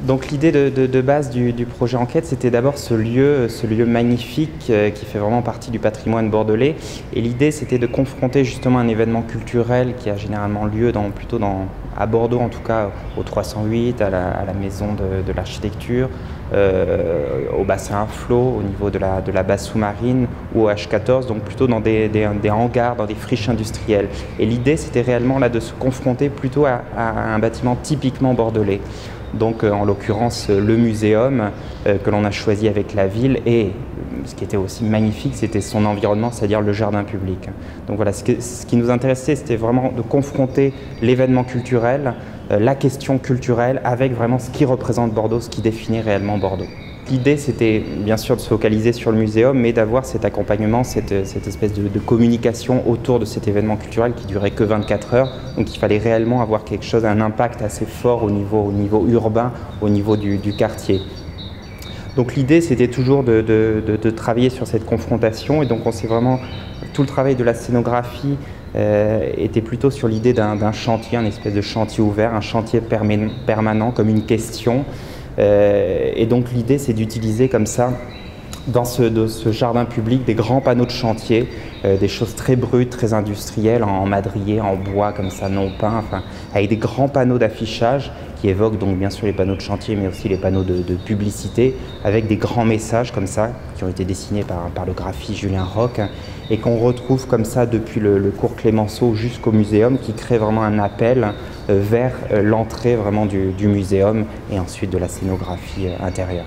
Donc l'idée de base du projet Enquête, c'était d'abord ce lieu magnifique qui fait vraiment partie du patrimoine bordelais. Et l'idée, c'était de confronter justement un événement culturel qui a généralement lieu à Bordeaux, en tout cas au 308, à la maison de l'architecture, au bassin à flot, au niveau de la base sous-marine ou au H14, donc plutôt dans des hangars, dans des friches industrielles. Et l'idée, c'était réellement là de se confronter plutôt à un bâtiment typiquement bordelais. Donc en l'occurrence le muséum que l'on a choisi avec la ville, et ce qui était aussi magnifique, c'était son environnement, c'est-à-dire le jardin public. Donc voilà, ce qui nous intéressait, c'était vraiment de confronter l'événement culturel, la question culturelle, avec vraiment ce qui représente Bordeaux, ce qui définit réellement Bordeaux. L'idée, c'était bien sûr de se focaliser sur le muséum, mais d'avoir cet accompagnement, cette espèce de communication autour de cet événement culturel qui durait que 24 heures. Donc il fallait réellement avoir quelque chose, un impact assez fort au niveau urbain, au niveau du quartier. Donc l'idée, c'était toujours de travailler sur cette confrontation, et donc on s'est vraiment, tout le travail de la scénographie était plutôt sur l'idée d'un chantier, un espèce de chantier ouvert, un chantier permanent comme une question. Et donc l'idée, c'est d'utiliser comme ça, dans ce jardin public, des grands panneaux de chantier, des choses très brutes, très industrielles, en madrier, en bois comme ça, non peint, enfin, avec des grands panneaux d'affichage qui évoquent donc bien sûr les panneaux de chantier, mais aussi les panneaux de publicité, avec des grands messages comme ça, qui ont été dessinés par le graphiste Julien Roch, et qu'on retrouve comme ça depuis le cours Clémenceau jusqu'au muséum, qui crée vraiment un appel vers l'entrée vraiment du muséum et ensuite de la scénographie intérieure.